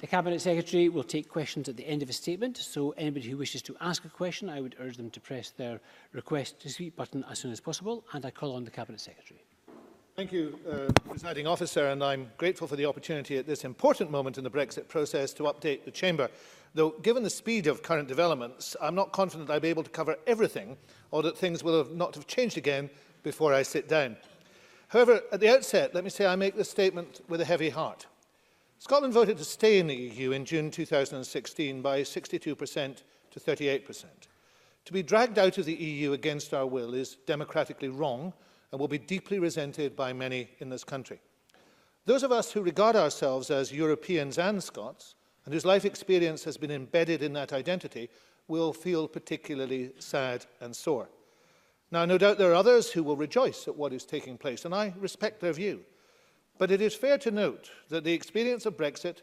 The Cabinet Secretary will take questions at the end of his statement, so anybody who wishes to ask a question, I would urge them to press their request to speak button as soon as possible, and I call on the Cabinet Secretary. Thank you, Presiding Officer, and I'm grateful for the opportunity at this important moment in the Brexit process to update the Chamber. Though, given the speed of current developments, I'm not confident I'll be able to cover everything, or that things will not have changed again before I sit down. However, at the outset, let me say I make this statement with a heavy heart. Scotland voted to stay in the EU in June 2016 by 62% to 38%. To be dragged out of the EU against our will is democratically wrong and will be deeply resented by many in this country. Those of us who regard ourselves as Europeans and Scots, and whose life experience has been embedded in that identity, will feel particularly sad and sore. Now, no doubt there are others who will rejoice at what is taking place, and I respect their view. But it is fair to note that the experience of Brexit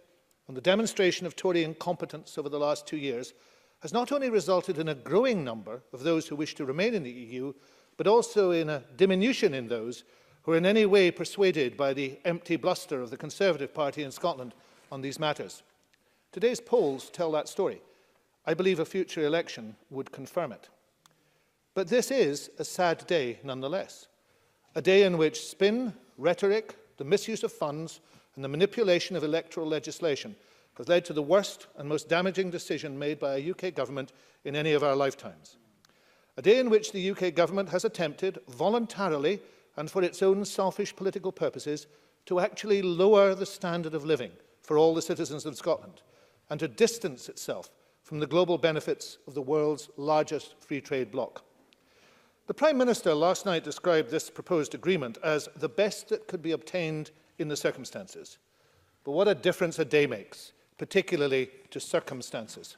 and the demonstration of Tory incompetence over the last 2 years has not only resulted in a growing number of those who wish to remain in the EU, but also in a diminution in those who are in any way persuaded by the empty bluster of the Conservative Party in Scotland on these matters. Today's polls tell that story. I believe a future election would confirm it. But this is a sad day nonetheless, a day in which spin, rhetoric, the misuse of funds and the manipulation of electoral legislation has led to the worst and most damaging decision made by a UK government in any of our lifetimes. A day in which the UK government has attempted, voluntarily and for its own selfish political purposes, to actually lower the standard of living for all the citizens of Scotland and to distance itself from the global benefits of the world's largest free trade bloc. The Prime Minister last night described this proposed agreement as the best that could be obtained in the circumstances. But what a difference a day makes, particularly to circumstances.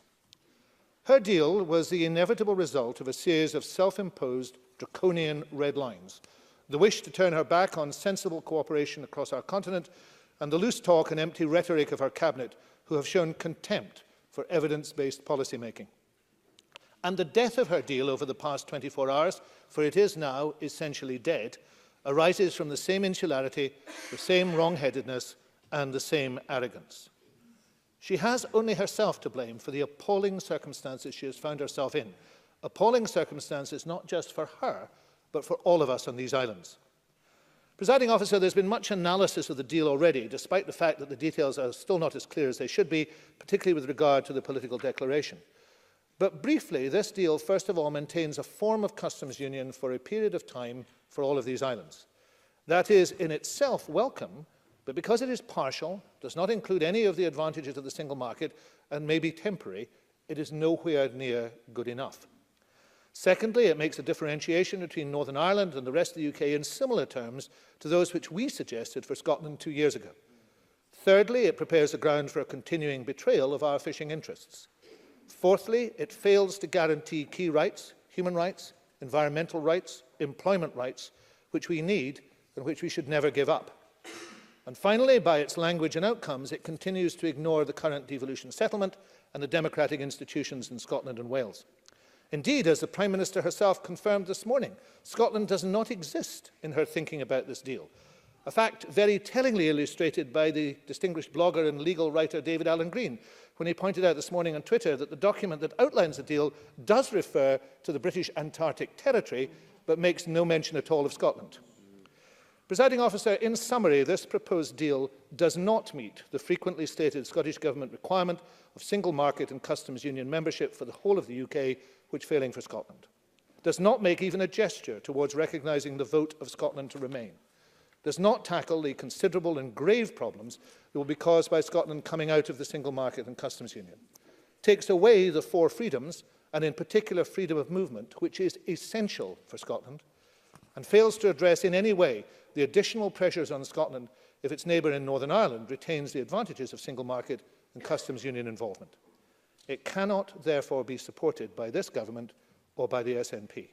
Her deal was the inevitable result of a series of self-imposed draconian red lines, the wish to turn her back on sensible cooperation across our continent, and the loose talk and empty rhetoric of her cabinet, who have shown contempt for evidence-based policymaking. And the death of her deal over the past 24 hours, for it is now essentially dead, arises from the same insularity, the same wrong-headedness, and the same arrogance. She has only herself to blame for the appalling circumstances she has found herself in. Appalling circumstances not just for her, but for all of us on these islands. Presiding Officer, there's been much analysis of the deal already, despite the fact that the details are still not as clear as they should be, particularly with regard to the political declaration. But briefly, this deal, first of all, maintains a form of customs union for a period of time for all of these islands. That is in itself welcome, but because it is partial, does not include any of the advantages of the single market, and may be temporary, it is nowhere near good enough. Secondly, it makes a differentiation between Northern Ireland and the rest of the UK in similar terms to those which we suggested for Scotland 2 years ago. Thirdly, it prepares the ground for a continuing betrayal of our fishing interests. Fourthly, it fails to guarantee key rights, human rights, environmental rights, employment rights, which we need and which we should never give up. And finally, by its language and outcomes, it continues to ignore the current devolution settlement and the democratic institutions in Scotland and Wales. Indeed, as the Prime Minister herself confirmed this morning, Scotland does not exist in her thinking about this deal. A fact very tellingly illustrated by the distinguished blogger and legal writer David Allen Green, when he pointed out this morning on Twitter that the document that outlines the deal does refer to the British Antarctic Territory, but makes no mention at all of Scotland. Presiding Officer, in summary, this proposed deal does not meet the frequently stated Scottish Government requirement of single market and customs union membership for the whole of the UK, which failing for Scotland. Does not make even a gesture towards recognising the vote of Scotland to remain. Does not tackle the considerable and grave problems that will be caused by Scotland coming out of the single market and customs union. Takes away the 4 freedoms, and in particular freedom of movement, which is essential for Scotland, and fails to address in any way the additional pressures on Scotland if its neighbour in Northern Ireland retains the advantages of single market and customs union involvement. It cannot, therefore, be supported by this government or by the SNP.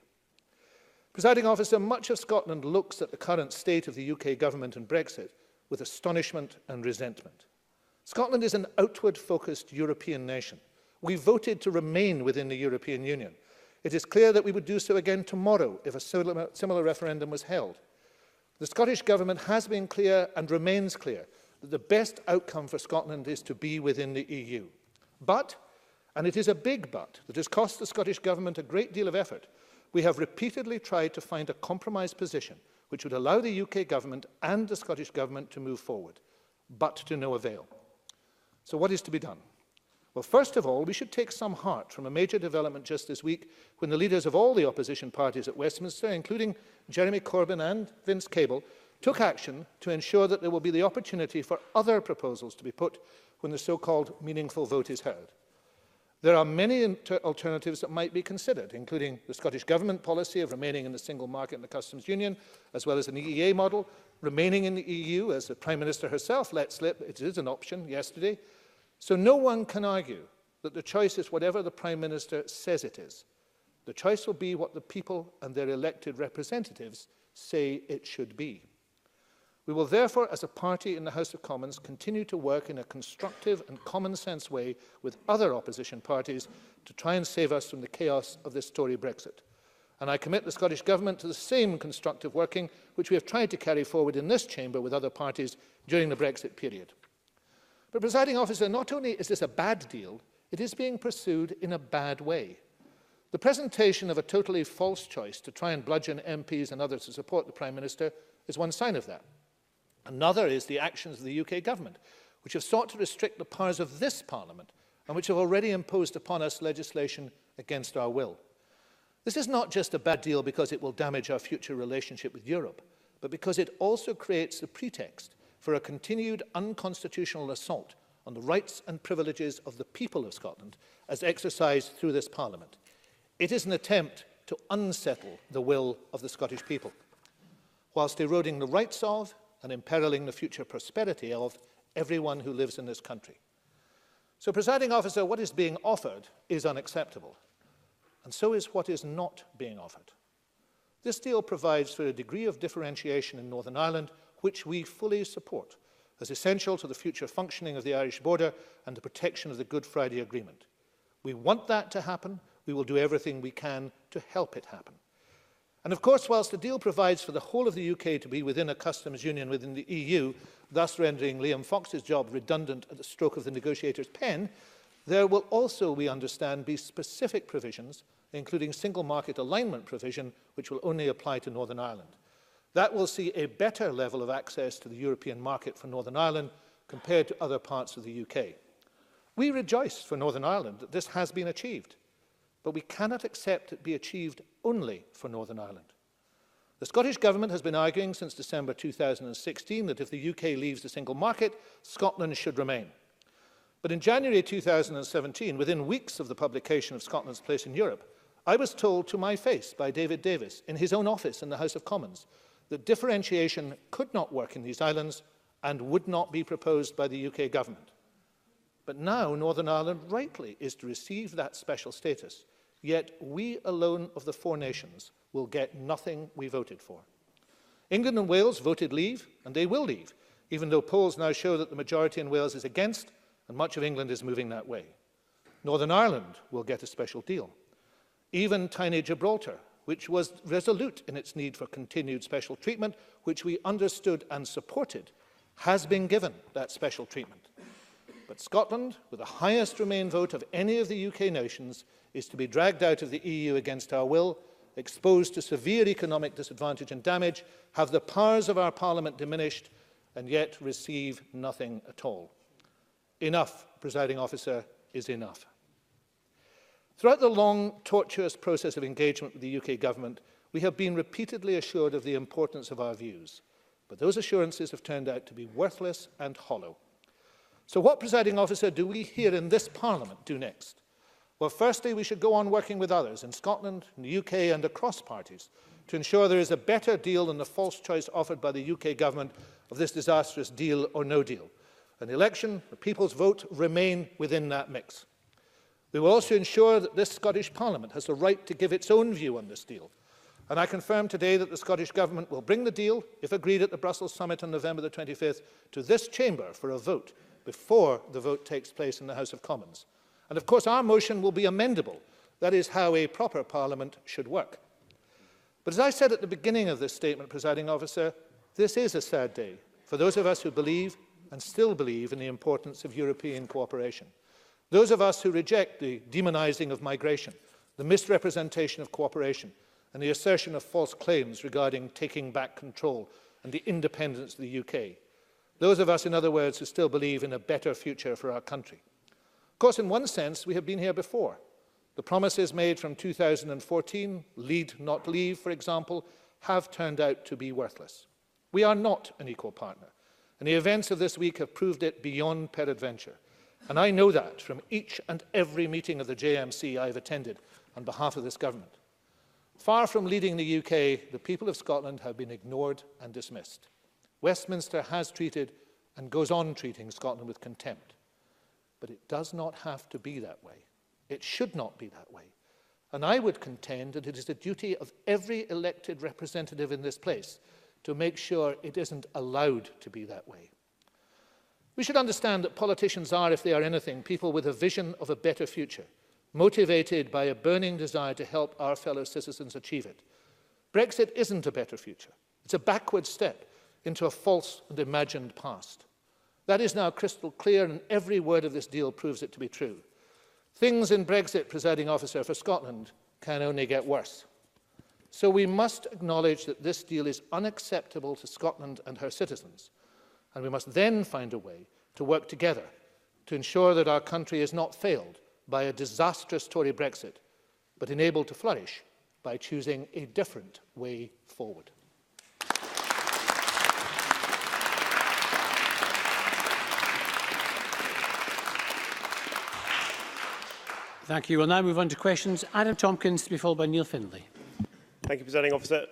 Presiding Officer, much of Scotland looks at the current state of the UK government and Brexit with astonishment and resentment. Scotland is an outward-focused European nation. We voted to remain within the European Union. It is clear that we would do so again tomorrow if a similar referendum was held. The Scottish Government has been clear and remains clear that the best outcome for Scotland is to be within the EU. But, and it is a big but, that has cost the Scottish Government a great deal of effort, we have repeatedly tried to find a compromise position which would allow the UK Government and the Scottish Government to move forward, but to no avail. So what is to be done? Well, first of all, we should take some heart from a major development just this week when the leaders of all the opposition parties at Westminster, including Jeremy Corbyn and Vince Cable, took action to ensure that there will be the opportunity for other proposals to be put when the so-called meaningful vote is held. There are many alternatives that might be considered, including the Scottish Government policy of remaining in the single market and the customs union, as well as an EEA model, remaining in the EU, as the Prime Minister herself let slip. It is an option yesterday. So no one can argue that the choice is whatever the Prime Minister says it is. The choice will be what the people and their elected representatives say it should be. We will therefore, as a party in the House of Commons, continue to work in a constructive and common-sense way with other opposition parties to try and save us from the chaos of this Tory Brexit. And I commit the Scottish Government to the same constructive working which we have tried to carry forward in this chamber with other parties during the Brexit period. But, Presiding Officer, not only is this a bad deal, it is being pursued in a bad way. The presentation of a totally false choice to try and bludgeon MPs and others to support the Prime Minister is one sign of that. Another is the actions of the UK Government, which have sought to restrict the powers of this Parliament and which have already imposed upon us legislation against our will. This is not just a bad deal because it will damage our future relationship with Europe, but because it also creates the pretext for a continued unconstitutional assault on the rights and privileges of the people of Scotland as exercised through this Parliament. It is an attempt to unsettle the will of the Scottish people, whilst eroding the rights of and imperiling the future prosperity of everyone who lives in this country. So, Presiding Officer, what is being offered is unacceptable, and so is what is not being offered. This deal provides for a degree of differentiation in Northern Ireland which we fully support as essential to the future functioning of the Irish border and the protection of the Good Friday Agreement. We want that to happen. We will do everything we can to help it happen. And of course, whilst the deal provides for the whole of the UK to be within a customs union within the EU, thus rendering Liam Fox's job redundant at the stroke of the negotiator's pen, there will also, we understand, be specific provisions, including single market alignment provision, which will only apply to Northern Ireland. That will see a better level of access to the European market for Northern Ireland compared to other parts of the UK. We rejoice for Northern Ireland that this has been achieved, but we cannot accept it be achieved only for Northern Ireland. The Scottish Government has been arguing since December 2016 that if the UK leaves the single market, Scotland should remain. But in January 2017, within weeks of the publication of Scotland's place in Europe, I was told to my face by David Davis in his own office in the House of Commons that differentiation could not work in these islands and would not be proposed by the UK Government. But now Northern Ireland rightly is to receive that special status, yet we alone of the four nations will get nothing we voted for. England and Wales voted leave, and they will leave, even though polls now show that the majority in Wales is against, and much of England is moving that way. Northern Ireland will get a special deal. Even tiny Gibraltar, which was resolute in its need for continued special treatment, which we understood and supported, has been given that special treatment. But Scotland, with the highest Remain vote of any of the UK nations, is to be dragged out of the EU against our will, exposed to severe economic disadvantage and damage, have the powers of our Parliament diminished, and yet receive nothing at all. Enough, Presiding Officer, is enough. Throughout the long, tortuous process of engagement with the UK Government, we have been repeatedly assured of the importance of our views, but those assurances have turned out to be worthless and hollow. So what, Presiding Officer, do we here in this Parliament do next? Well, firstly, we should go on working with others in Scotland, in the UK and across parties to ensure there is a better deal than the false choice offered by the UK Government of this disastrous deal or no deal. An election, the people's vote, remain within that mix. We will also ensure that this Scottish Parliament has the right to give its own view on this deal. And I confirm today that the Scottish Government will bring the deal, if agreed at the Brussels Summit on November the 25th, to this chamber for a vote before the vote takes place in the House of Commons. And of course our motion will be amendable. That is how a proper Parliament should work. But as I said at the beginning of this statement, Presiding Officer, this is a sad day for those of us who believe and still believe in the importance of European cooperation. Those of us who reject the demonising of migration, the misrepresentation of cooperation, and the assertion of false claims regarding taking back control and the independence of the UK. Those of us, in other words, who still believe in a better future for our country. Of course, in one sense, we have been here before. The promises made from 2014, lead not leave, for example, have turned out to be worthless. We are not an equal partner, and the events of this week have proved it beyond peradventure. And I know that from each and every meeting of the JMC I have attended on behalf of this government. Far from leading the UK, the people of Scotland have been ignored and dismissed. Westminster has treated and goes on treating Scotland with contempt. But it does not have to be that way. It should not be that way. And I would contend that it is the duty of every elected representative in this place to make sure it isn't allowed to be that way. We should understand that politicians are, if they are anything, people with a vision of a better future, motivated by a burning desire to help our fellow citizens achieve it. Brexit isn't a better future. It's a backward step into a false and imagined past. That is now crystal clear, and every word of this deal proves it to be true. Things in Brexit, presiding officer, for Scotland can only get worse. So we must acknowledge that this deal is unacceptable to Scotland and her citizens, and we must then find a way to work together to ensure that our country is not failed by a disastrous Tory Brexit, but enabled to flourish by choosing a different way forward. Thank you. We'll now move on to questions. Adam Tompkins to be followed by Neil Findlay. Thank you, Presiding Officer.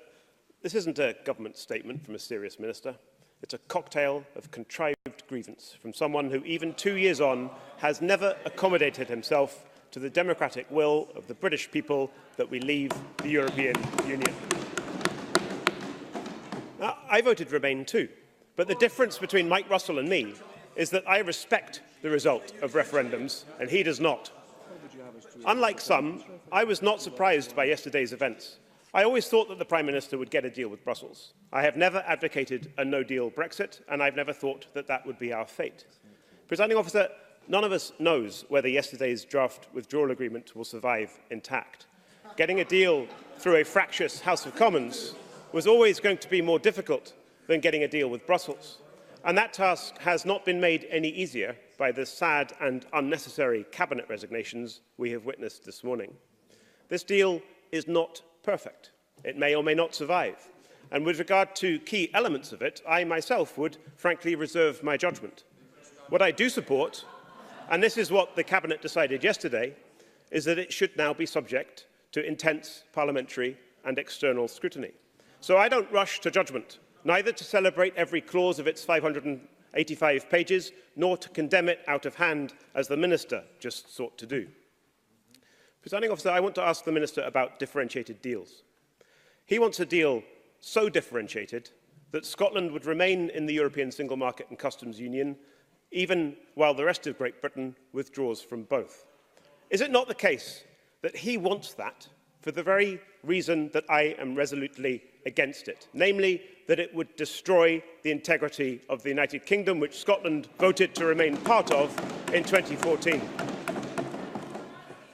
This isn't a government statement from a serious minister. It's a cocktail of contrived grievance from someone who, even 2 years on, has never accommodated himself to the democratic will of the British people that we leave the European Union. Now, I voted Remain too, but the difference between Mike Russell and me is that I respect the result of referendums and he does not. Unlike some, I was not surprised by yesterday's events. I always thought that the Prime Minister would get a deal with Brussels. I have never advocated a no-deal Brexit, and I've never thought that that would be our fate. Presiding Officer, none of us knows whether yesterday's draft withdrawal agreement will survive intact. Getting a deal through a fractious House of Commons was always going to be more difficult than getting a deal with Brussels. And that task has not been made any easier by the sad and unnecessary cabinet resignations we have witnessed this morning. This deal is not perfect. It may or may not survive. And with regard to key elements of it, I myself would frankly reserve my judgment. What I do support, and this is what the Cabinet decided yesterday, is that it should now be subject to intense parliamentary and external scrutiny. So I don't rush to judgment, neither to celebrate every clause of its 585 pages, nor to condemn it out of hand, as the Minister just sought to do. Presiding Officer, I want to ask the Minister about differentiated deals. He wants a deal so differentiated that Scotland would remain in the European Single Market and Customs Union, even while the rest of Great Britain withdraws from both. Is it not the case that he wants that for the very reason that I am resolutely against it, namely that it would destroy the integrity of the United Kingdom, which Scotland voted to remain part of in 2014?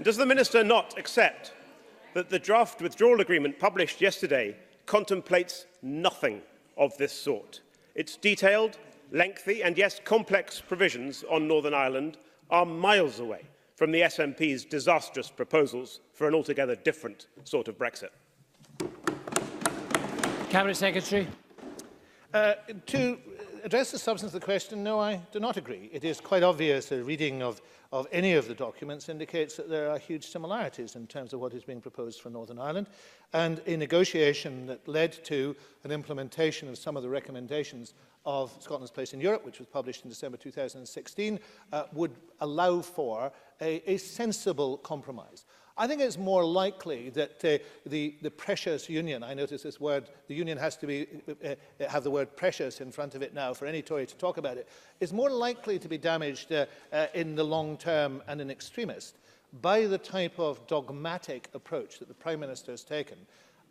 Does the Minister not accept that the draft withdrawal agreement published yesterday contemplates nothing of this sort? Its detailed, lengthy and, yes, complex provisions on Northern Ireland are miles away from the SNP's disastrous proposals for an altogether different sort of Brexit. Cabinet Secretary. To address the substance of the question, no, I do not agree. It is quite obvious a reading of any of the documents indicates that there are huge similarities in terms of what is being proposed for Northern Ireland, and a negotiation that led to an implementation of some of the recommendations of Scotland's Place in Europe, which was published in December 2016, would allow for a sensible compromise. I think it's more likely that the precious union, I notice this word, the union has to have the word precious in front of it now for any Tory to talk about it, is more likely to be damaged in the long term and in extremist by the type of dogmatic approach that the Prime Minister has taken,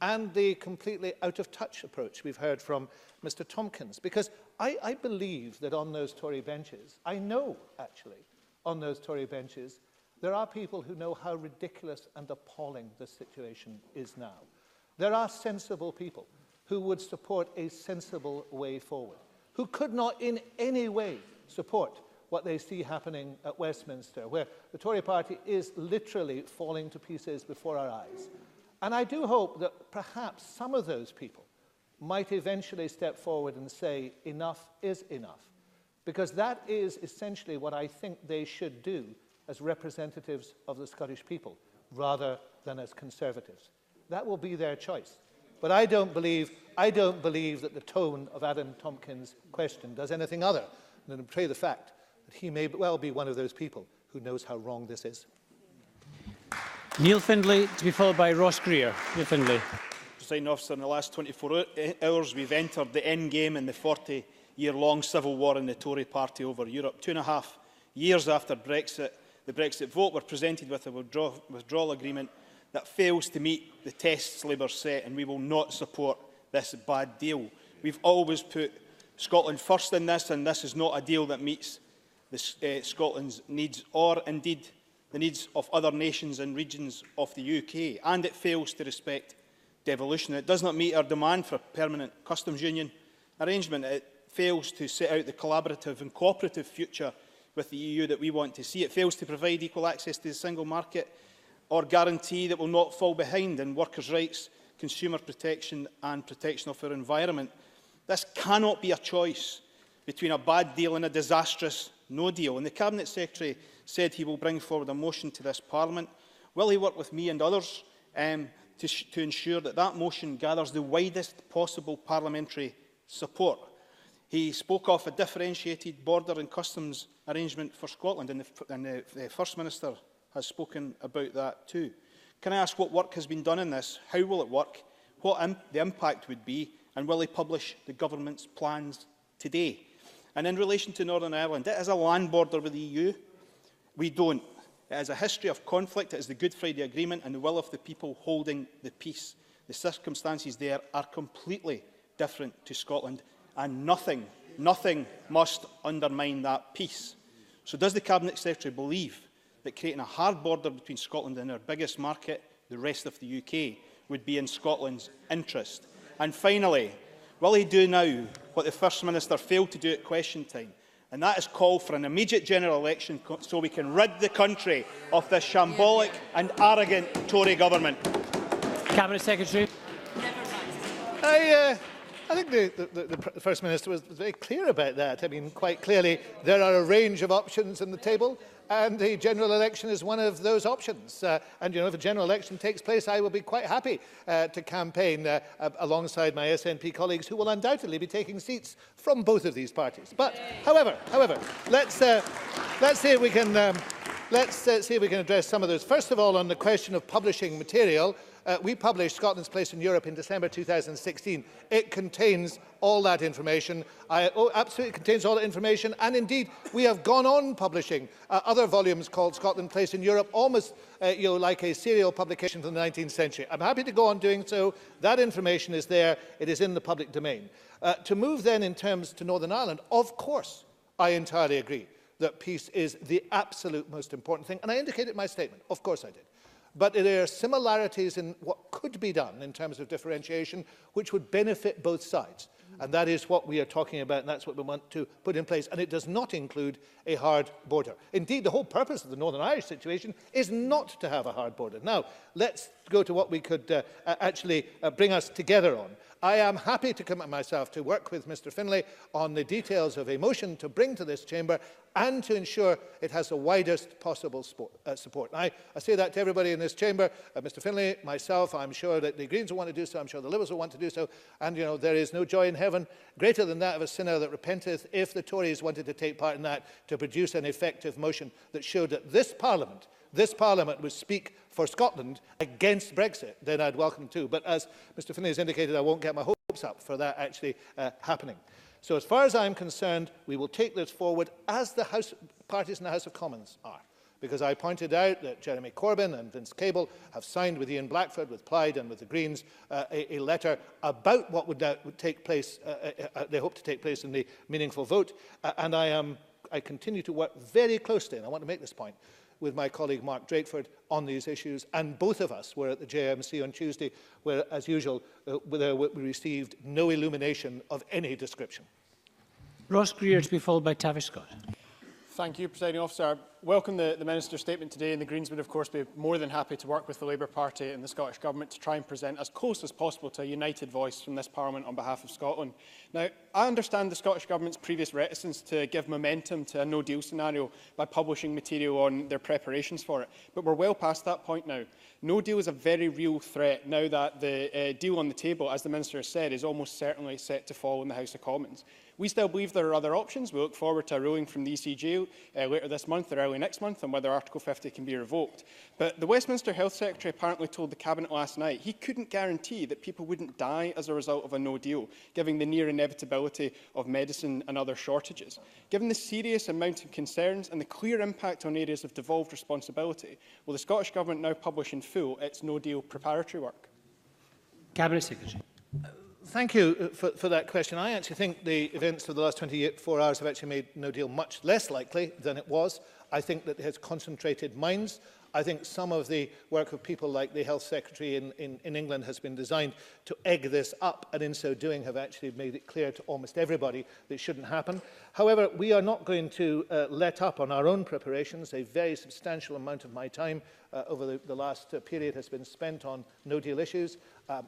and the completely out-of-touch approach we've heard from Mr Tompkins. Because I believe that on those Tory benches, I know actually, on those Tory benches, there are people who know how ridiculous and appalling this situation is now. There are sensible people who would support a sensible way forward, who could not in any way support what they see happening at Westminster, where the Tory party is literally falling to pieces before our eyes. And I do hope that perhaps some of those people might eventually step forward and say enough is enough, because that is essentially what I think they should do as representatives of the Scottish people, rather than as Conservatives. That will be their choice. But I don't believe that the tone of Adam Tompkins' question does anything other than portray the fact that he may well be one of those people who knows how wrong this is. Neil Findlay, to be followed by Ross Greer. Neil Findlay. Presiding Officer, in the last 24 hours, we've entered the end game in the 40-year-long civil war in the Tory party over Europe. 2.5 years after Brexit, the Brexit vote, were presented with a withdrawal agreement that fails to meet the tests Labour set, and we will not support this bad deal. We've always put Scotland first in this, and this is not a deal that meets Scotland's needs, or indeed the needs of other nations and regions of the UK, and it fails to respect devolution. It does not meet our demand for a permanent customs union arrangement. It fails to set out the collaborative and cooperative future with the EU that we want to see. It fails to provide equal access to the single market or guarantee that will not fall behind in workers' rights, consumer protection and protection of our environment. This cannot be a choice between a bad deal and a disastrous no deal. And the Cabinet Secretary said he will bring forward a motion to this Parliament. Will he work with me and others to ensure that that motion gathers the widest possible parliamentary support? He spoke of a differentiated border and customs arrangement for Scotland, and the First Minister has spoken about that too. Can I ask what work has been done in this? How will it work? What the impact would be? And will he publish the government's plans today? And in relation to Northern Ireland, it is a land border with the EU. We don't. It has a history of conflict. It is the Good Friday Agreement and the will of the people holding the peace. The circumstances there are completely different to Scotland, and nothing must undermine that peace. So does the Cabinet Secretary believe that creating a hard border between Scotland and our biggest market, the rest of the UK, would be in Scotland's interest? And finally, will he do now what the First Minister failed to do at question time, and that is call for an immediate general election so we can rid the country of this shambolic and arrogant Tory government? Cabinet Secretary. I think the First Minister was very clear about that. I mean, quite clearly, there are a range of options on the table, and the general election is one of those options. And, you know, if a general election takes place, I will be quite happy to campaign alongside my SNP colleagues, who will undoubtedly be taking seats from both of these parties. But, however, let's see if we can address some of those. First of all, on the question of publishing material, we published Scotland's Place in Europe in December 2016. It contains all that information. Absolutely contains all that information. And indeed, we have gone on publishing other volumes called Scotland Place in Europe, almost like a serial publication from the 19th century. I'm happy to go on doing so. That information is there. It is in the public domain. To move then in terms to Northern Ireland, of course, I entirely agree that peace is the absolute most important thing. And I indicated in my statement. Of course I did. But there are similarities in what could be done in terms of differentiation, which would benefit both sides. And that is what we are talking about, and that's what we want to put in place. And it does not include a hard border. Indeed, the whole purpose of the Northern Irish situation is not to have a hard border. Now, let's go to what we could actually bring us together on. I am happy to commit myself to work with Mr Findlay on the details of a motion to bring to this chamber and to ensure it has the widest possible support. I say that to everybody in this chamber, Mr Findlay, myself. I'm sure that the Greens will want to do so. I'm sure the Liberals will want to do so. And, you know, there is no joy in heaven greater than that of a sinner that repenteth. If the Tories wanted to take part in that, to produce an effective motion that showed that this Parliament would speak for Scotland against Brexit, then I'd welcome too. But as Mr Findlay has indicated, I won't get my hopes up for that actually happening. So as far as I'm concerned, we will take this forward as the parties in the House of Commons are. because I pointed out that Jeremy Corbyn and Vince Cable have signed with Ian Blackford, with Plaid and with the Greens a letter about what would take place, they hope to take place in the meaningful vote. And I continue to work very closely, and I want to make this point, with my colleague Mark Drakeford on these issues, and both of us were at the JMC on Tuesday, where, as usual, we received no illumination of any description. Ross Greer to be followed by Tavish Scott. Thank you, Presiding Officer. I welcome the Minister's statement today, and the Greens would, of course, be more than happy to work with the Labour Party and the Scottish Government to try and present as close as possible to a united voice from this Parliament on behalf of Scotland. Now, I understand the Scottish Government's previous reticence to give momentum to a no-deal scenario by publishing material on their preparations for it, but we're well past that point now. No deal is a very real threat now that the deal on the table, as the Minister has said, is almost certainly set to fall in the House of Commons. We still believe there are other options. We look forward to a ruling from the ECJ later this month or early next month on whether Article 50 can be revoked. But the Westminster Health Secretary apparently told the Cabinet last night he couldn't guarantee that people wouldn't die as a result of a no deal, given the near inevitability of medicine and other shortages. Given the serious and mounting concerns and the clear impact on areas of devolved responsibility, will the Scottish Government now publish in full its no deal preparatory work? Cabinet Secretary. Thank you for that question. I actually think the events of the last 24 hours have actually made no deal much less likely than it was. I think that it has concentrated minds. I think some of the work of people like the Health Secretary in England has been designed to egg this up, and in so doing have actually made it clear to almost everybody that it shouldn't happen. However, we are not going to let up on our own preparations. A very substantial amount of my time over the last period has been spent on no-deal issues.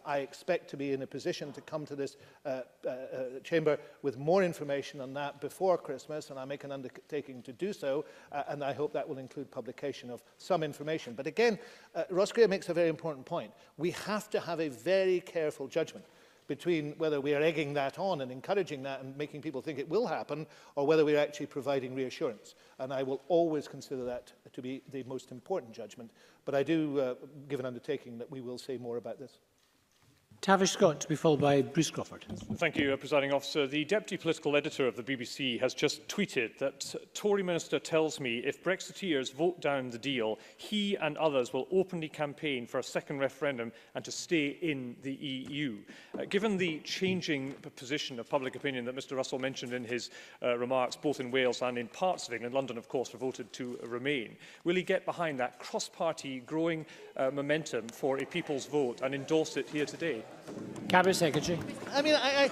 I expect to be in a position to come to this chamber with more information on that before Christmas, and I make an undertaking to do so, and I hope that will include publication of some information. But again, Ross Greer makes a very important point. We have to have a very careful judgment between whether we are egging that on and encouraging that and making people think it will happen, or whether we're actually providing reassurance. And I will always consider that to be the most important judgment. But I do give an undertaking that we will say more about this. Tavish Scott to be followed by Bruce Crawford. Thank you, Presiding Officer. The Deputy Political Editor of the BBC has just tweeted that Tory Minister tells me if Brexiteers vote down the deal, he and others will openly campaign for a second referendum and to stay in the EU. Given the changing position of public opinion that Mr Russell mentioned in his remarks, both in Wales and in parts of England, London, of course, voted to remain, will he get behind that cross-party growing momentum for a people's vote and endorse it here today? Cabinet Secretary. I mean, I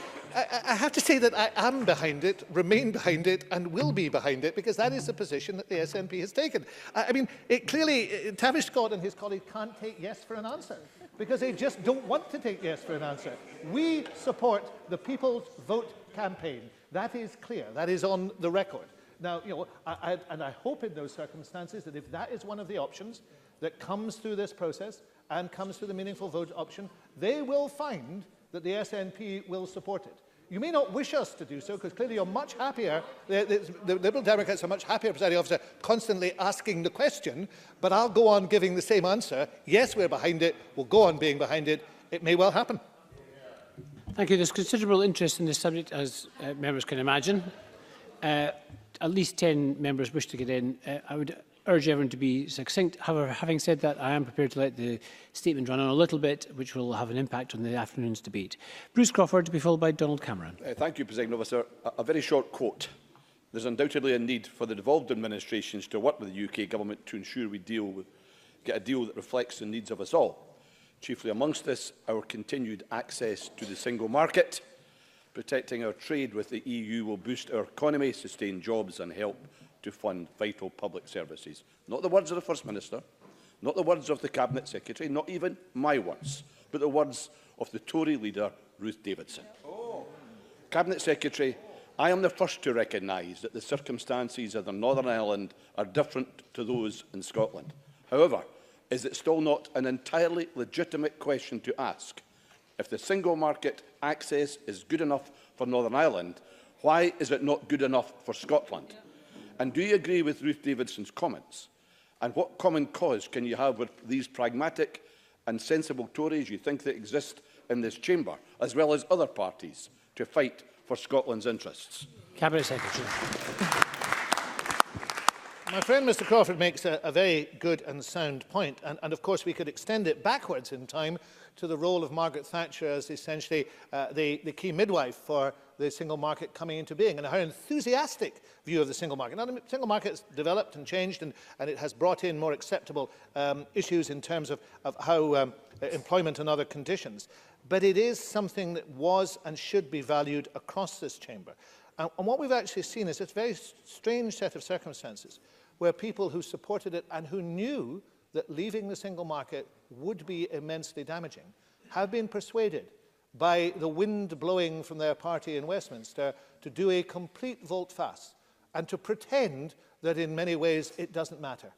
have to say that I am behind it, remain behind it, and will be behind it, because that is the position that the SNP has taken. I mean, clearly, Tavish Scott and his colleague can't take yes for an answer, because they just don't want to take yes for an answer. We support the People's Vote campaign. That is clear. That is on the record. Now, you know, I hope in those circumstances that if that is one of the options that comes through this process and comes through the meaningful vote option, they will find that the SNP will support it. You may not wish us to do so, because clearly you're much happier, the Liberal Democrats are much happier, Presiding Officer, constantly asking the question, but I'll go on giving the same answer. Yes, we're behind it. We'll go on being behind it. It may well happen. Thank you. There's considerable interest in this subject, as members can imagine. At least 10 members wish to get in. I would urge everyone to be succinct. However, having said that, I am prepared to let the statement run on a little bit, which will have an impact on the afternoon's debate. Bruce Crawford to be followed by Donald Cameron. Thank you, Presiding Officer. A very short quote. There's undoubtedly a need for the devolved administrations to work with the UK Government to ensure we get a deal that reflects the needs of us all. Chiefly amongst this, our continued access to the single market. Protecting our trade with the EU will boost our economy, sustain jobs and help to fund vital public services. Not the words of the First Minister, not the words of the Cabinet Secretary, not even my words, but the words of the Tory leader, Ruth Davidson. Cabinet Secretary, I am the first to recognise that the circumstances of the Northern Ireland are different to those in Scotland. However, is it still not an entirely legitimate question to ask? If the single market access is good enough for Northern Ireland, why is it not good enough for Scotland? And do you agree with Ruth Davidson's comments? And what common cause can you have with these pragmatic and sensible Tories you think that exist in this chamber, as well as other parties, to fight for Scotland's interests? Cabinet Secretary. My friend Mr Crawford makes a very good and sound point, and of course we could extend it backwards in time to the role of Margaret Thatcher as essentially the key midwife for the single market coming into being, and her enthusiastic view of the single market. Now, the single market has developed and changed, and it has brought in more acceptable issues in terms of how employment and other conditions. But it is something that was and should be valued across this chamber. And what we've actually seen is a very strange set of circumstances where people who supported it and who knew that leaving the single market would be immensely damaging have been persuaded by the wind blowing from their party in Westminster to do a complete volte-face and to pretend that in many ways it doesn't matter.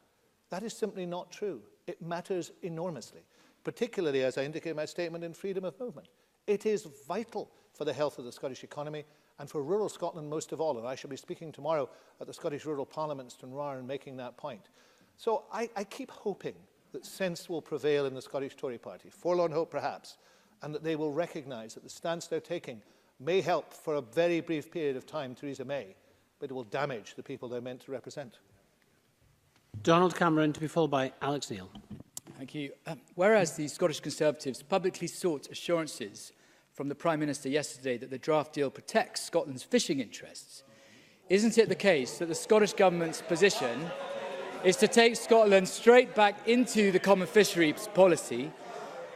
That is simply not true. It matters enormously, particularly, as I indicated in my statement, in freedom of movement. It is vital for the health of the Scottish economy and for rural Scotland most of all, and I shall be speaking tomorrow at the Scottish Rural Parliament in Stranraer and making that point. So I keep hoping that sense will prevail in the Scottish Tory party, forlorn hope perhaps, and that they will recognise that the stance they're taking may help for a very brief period of time Theresa May, but it will damage the people they're meant to represent. Donald Cameron, to be followed by Alex Neil. Thank you. Whereas the Scottish Conservatives publicly sought assurances from the Prime Minister yesterday that the draft deal protects Scotland's fishing interests, isn't it the case that the Scottish Government's position is to take Scotland straight back into the common fisheries policy,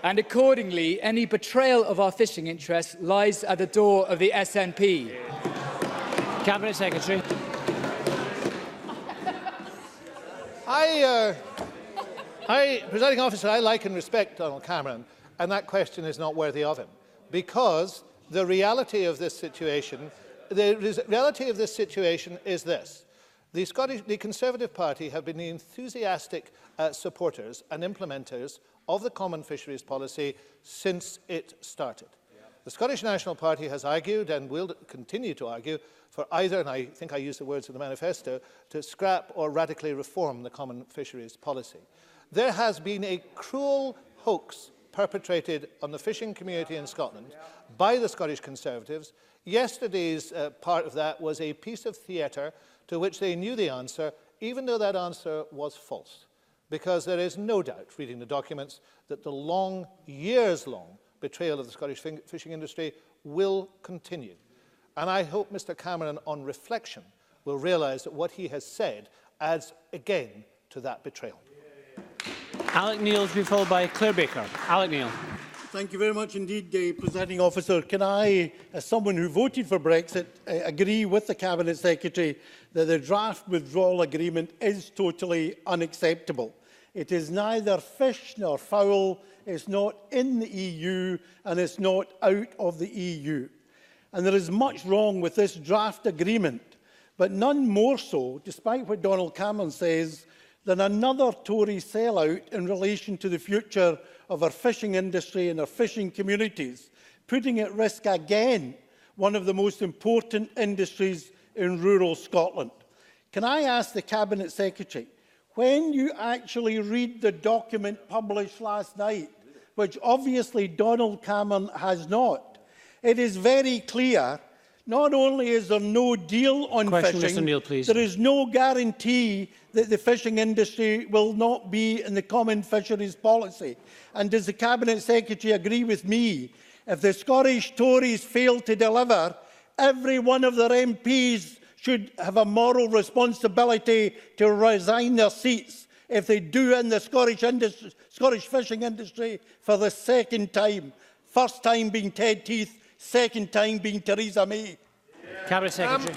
and accordingly any betrayal of our fishing interests lies at the door of the SNP? Cabinet Secretary. Presiding Officer, I like and respect Donald Cameron, and that question is not worthy of him, because the reality of this situation, is this. The Conservative Party have been the enthusiastic supporters and implementers of the common fisheries policy since it started. The Scottish National Party has argued and will continue to argue for either, and I think I use the words of the manifesto, to scrap or radically reform the common fisheries policy. There has been a cruel hoax perpetrated on the fishing community in Scotland by the Scottish Conservatives. Yesterday's part of that was a piece of theatre to which they knew the answer, even though that answer was false. Because there is no doubt, reading the documents, that the years-long betrayal of the Scottish fishing industry will continue. And I hope Mr Cameron, on reflection, will realise that what he has said adds again to that betrayal. Alec Neil, to be followed by Claire Baker. Alec Neil. Thank you very much indeed, Presiding Officer. Can I, as someone who voted for Brexit, agree with the Cabinet Secretary that the draft withdrawal agreement is totally unacceptable. It is neither fish nor fowl, it's not in the EU and it's not out of the EU. And there is much wrong with this draft agreement, but none more so, despite what Donald Cameron says, than another Tory sellout in relation to the future of our fishing industry and our fishing communities, putting at risk again one of the most important industries in rural Scotland. Can I ask the Cabinet Secretary, when you actually read the document published last night, which obviously Donald Cameron has not, it is very clear. Not only is there no deal on fishing, Neil, please. there is no guarantee that the fishing industry will not be in the common fisheries policy. And does the Cabinet Secretary agree with me? If the Scottish Tories fail to deliver, every one of their MPs should have a moral responsibility to resign their seats if they do in the Scottish fishing industry for the second time. First time being Ted Teeth, second time being Theresa May. Cabinet Secretary.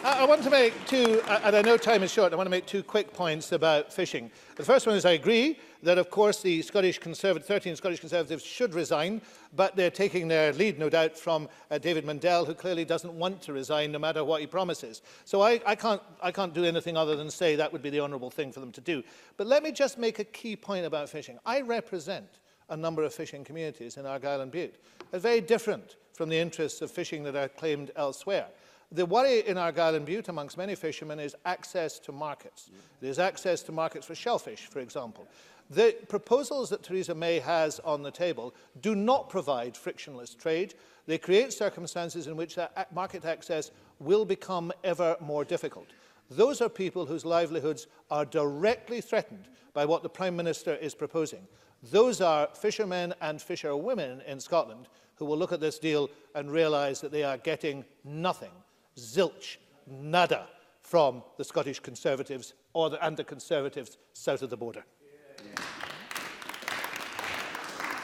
I want to make two, and I know time is short, I want to make two quick points about fishing. The first one is I agree that, of course, the 13 Scottish Conservatives should resign, but they're taking their lead, no doubt, from David Mundell, who clearly doesn't want to resign no matter what he promises. So I can't do anything other than say that would be the honourable thing for them to do. But let me just make a key point about fishing. I represent a number of fishing communities in Argyll and Bute. They're very different from the interests of fishing that are claimed elsewhere. The worry in Argyll and Bute amongst many fishermen is access to markets. It is access to markets for shellfish, for example. The proposals that Theresa May has on the table do not provide frictionless trade. They create circumstances in which that market access will become ever more difficult. Those are people whose livelihoods are directly threatened by what the Prime Minister is proposing. Those are fishermen and fisherwomen in Scotland who will look at this deal and realise that they are getting nothing, zilch, nada, from the Scottish Conservatives and the Conservatives south of the border.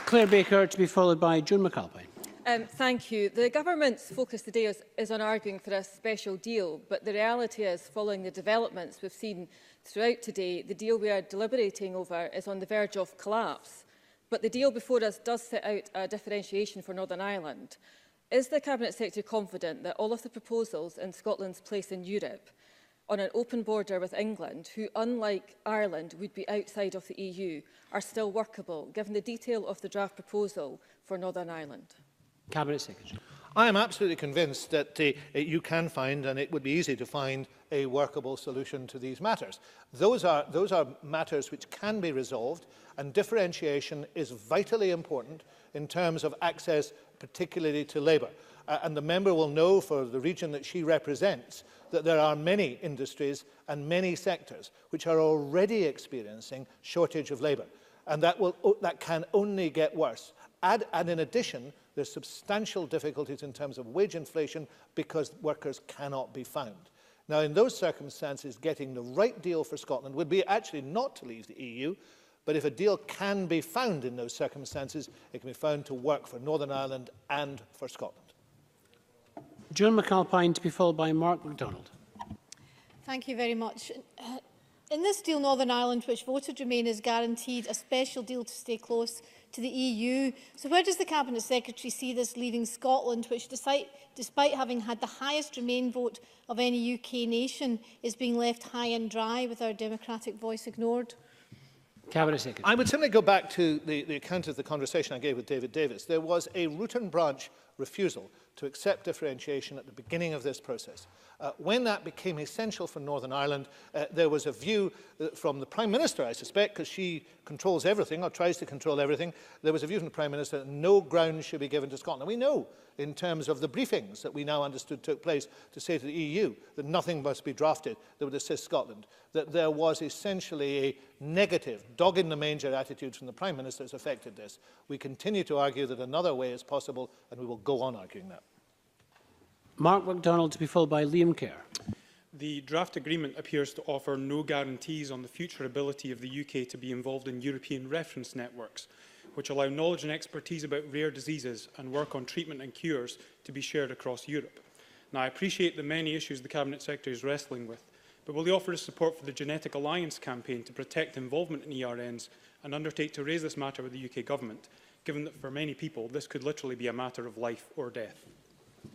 Claire Baker, to be followed by Joan McAlpine. Thank you. The Government's focus today is on arguing for a special deal, but the reality is, following the developments we've seen throughout today, the deal we are deliberating over is on the verge of collapse. But the deal before us does set out a differentiation for Northern Ireland. Is the Cabinet Secretary confident that all of the proposals in Scotland's place in Europe on an open border with England, who, unlike Ireland, would be outside of the EU, are still workable, given the detail of the draft proposal for Northern Ireland? Cabinet Secretary. I am absolutely convinced that you can find, and it would be easy to find, a workable solution to these matters. Those are matters which can be resolved, and differentiation is vitally important in terms of access, particularly to labour. And the member will know, for the region that she represents, that there are many industries and many sectors which are already experiencing shortage of labour, and that can only get worse. And in addition, there's substantial difficulties in terms of wage inflation because workers cannot be found. Now, in those circumstances, getting the right deal for Scotland would be actually not to leave the EU, but if a deal can be found in those circumstances, it can be found to work for Northern Ireland and for Scotland. Joan McAlpine, to be followed by Mark MacDonald. Thank you very much. In this deal, Northern Ireland, which voted Remain, is guaranteed a special deal to stay close to the EU. So where does the Cabinet Secretary see this leaving Scotland, which, despite having had the highest Remain vote of any UK nation, is being left high and dry with our democratic voice ignored? Cabinet Secretary. I would simply go back to the account of the conversation I gave with David Davis. There was a root and branch refusal to accept differentiation at the beginning of this process. When that became essential for Northern Ireland, there was a view from the Prime Minister, I suspect, because she controls everything or tries to control everything, there was a view from the Prime Minister that no ground should be given to Scotland. We know, in terms of the briefings that we now understood took place to say to the EU that nothing must be drafted that would assist Scotland, that there was essentially a negative, dog-in-the-manger attitude from the Prime Minister that's affected this. We continue to argue that another way is possible, and we will go on arguing that. Mark MacDonald, to be followed by Liam Kerr. The draft agreement appears to offer no guarantees on the future ability of the UK to be involved in European reference networks, which allow knowledge and expertise about rare diseases and work on treatment and cures to be shared across Europe. Now, I appreciate the many issues the Cabinet Secretary is wrestling with, but will he offer his support for the Genetic Alliance campaign to protect involvement in ERNs and undertake to raise this matter with the UK Government, given that for many people this could literally be a matter of life or death?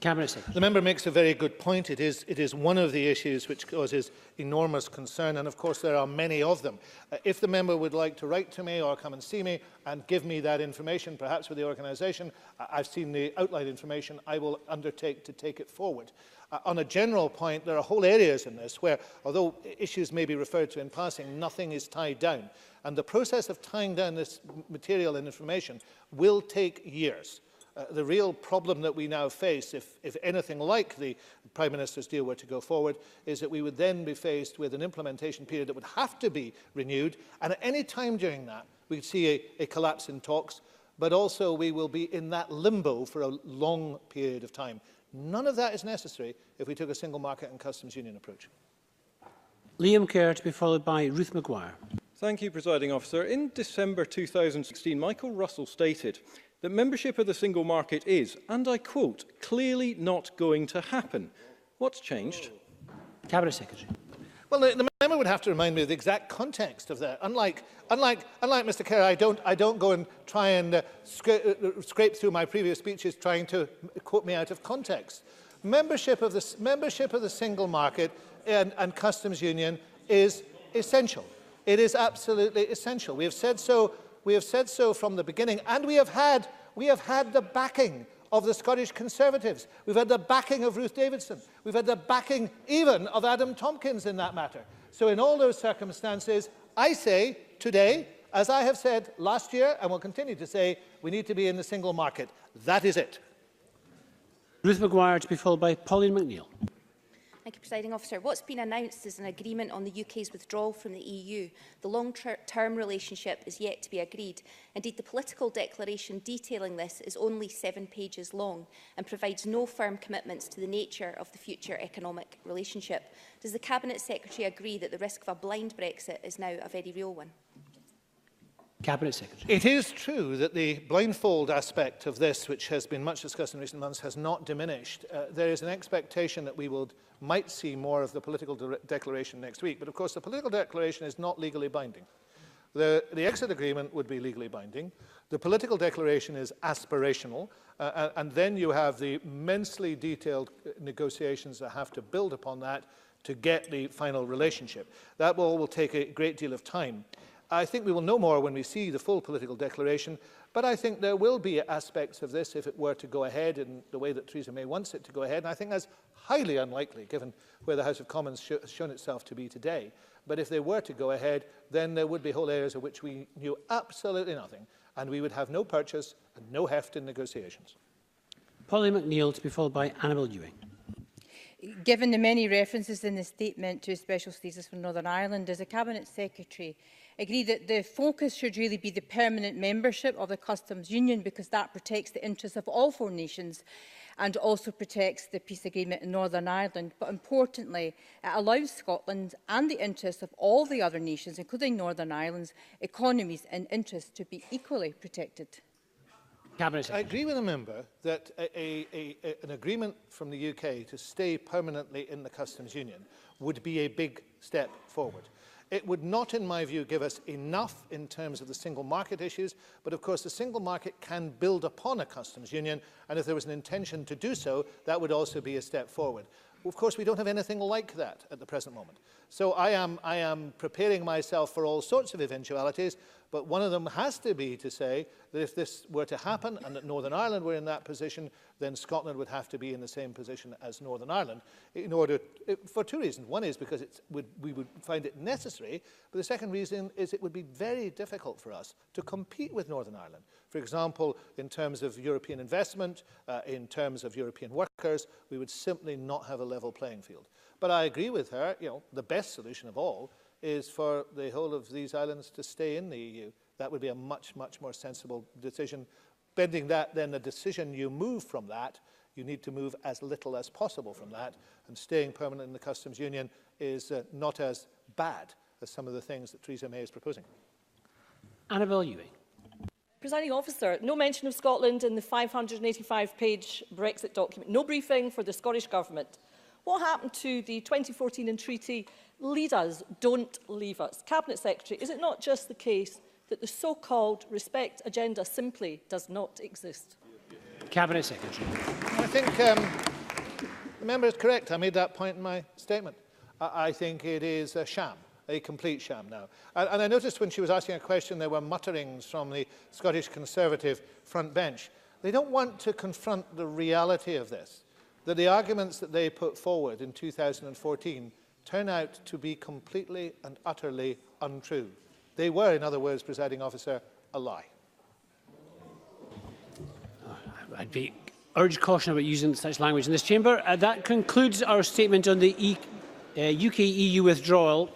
Cabinet Secretary. The member makes a very good point. It is one of the issues which causes enormous concern, and of course there are many of them. If the member would like to write to me or come and see me and give me that information, perhaps with the organisation, I've seen the outline information, I will undertake to take it forward. On a general point, there are whole areas in this where, although issues may be referred to in passing, nothing is tied down. And the process of tying down this material and information will take years. The real problem that we now face, if anything like the Prime Minister's deal were to go forward, is that we would then be faced with an implementation period that would have to be renewed, and at any time during that we could see a collapse in talks, but also we will be in that limbo for a long period of time. None of that is necessary if we took a single market and customs union approach. Liam Kerr, to be followed by Ruth Maguire. Thank you, Presiding Officer. In December 2016, Michael Russell stated that membership of the single market is, and I quote, clearly not going to happen. What's changed? Cabinet Secretary. Well, the member would have to remind me of the exact context of that. Unlike Mr. Kerr, I don't go and try and scrape through my previous speeches trying to quote me out of context. Membership of the single market and customs union is essential. It is absolutely essential. We have said so. We have said so from the beginning, and we have had the backing of the Scottish Conservatives. We've had the backing of Ruth Davidson. We've had the backing even of Adam Tompkins in that matter. So in all those circumstances, I say today, as I have said last year and will continue to say, we need to be in the single market. That is it. Ruth Maguire, to be followed by Pauline McNeill. Thank you, Presiding Officer. What's been announced is an agreement on the UK's withdrawal from the EU. The long-term relationship is yet to be agreed. Indeed, the political declaration detailing this is only 7 pages long and provides no firm commitments to the nature of the future economic relationship. Does the Cabinet Secretary agree that the risk of a blind Brexit is now a very real one? Cabinet Secretary. It is true that the blindfold aspect of this, which has been much discussed in recent months, has not diminished. There is an expectation that we might see more of the political declaration next week. But of course, the political declaration is not legally binding. The exit agreement would be legally binding. The political declaration is aspirational. And then you have the immensely detailed negotiations that have to build upon that to get the final relationship. That will take a great deal of time. I think we will know more when we see the full political declaration, but I think there will be aspects of this if it were to go ahead in the way that Theresa May wants it to go ahead, and I think that's highly unlikely given where the House of Commons has shown itself to be today. But if they were to go ahead, then there would be whole areas of which we knew absolutely nothing, and we would have no purchase and no heft in negotiations. Polly McNeill to be followed by Annabel Ewing. Given the many references in the statement to special status for Northern Ireland, does the Cabinet Secretary agree that the focus should really be the permanent membership of the Customs Union, because that protects the interests of all 4 nations and also protects the peace agreement in Northern Ireland? But importantly, it allows Scotland and the interests of all the other nations, including Northern Ireland's economies and interests, to be equally protected. Cabinet Secretary. I agree with the member that an agreement from the UK to stay permanently in the Customs Union would be a big step forward. It would not, in my view, give us enough in terms of the single market issues, but of course the single market can build upon a customs union, and if there was an intention to do so, that would also be a step forward. Of course, we don't have anything like that at the present moment. So I am preparing myself for all sorts of eventualities, but one of them has to be to say that if this were to happen and that Northern Ireland were in that position, then Scotland would have to be in the same position as Northern Ireland in order, for 2 reasons. One is because we would find it necessary, but the second reason is it would be very difficult for us to compete with Northern Ireland. For example, in terms of European investment, in terms of European workers, we would simply not have a level playing field. But I agree with her, the best solution of all is for the whole of these islands to stay in the EU. That would be a much, much more sensible decision. Bending that, then the decision you move from that, you need to move as little as possible from that, and staying permanent in the customs union is not as bad as some of the things that Theresa May is proposing. Annabel Ewing. Presiding Officer, no mention of Scotland in the 585-page Brexit document, no briefing for the Scottish Government. What happened to the 2014 treaty, lead us, don't leave us? Cabinet Secretary, is it not just the case that the so-called respect agenda simply does not exist? Cabinet Secretary. I think the member is correct. I made that point in my statement. I think it is a sham, a complete sham now. And I noticed when she was asking a question, there were mutterings from the Scottish Conservative front bench. They don't want to confront the reality of this, that the arguments that they put forward in 2014 turn out to be completely and utterly untrue. They were, in other words, Presiding Officer, a lie. I'd urge caution about using such language in this chamber. That concludes our statement on the UK-EU withdrawal.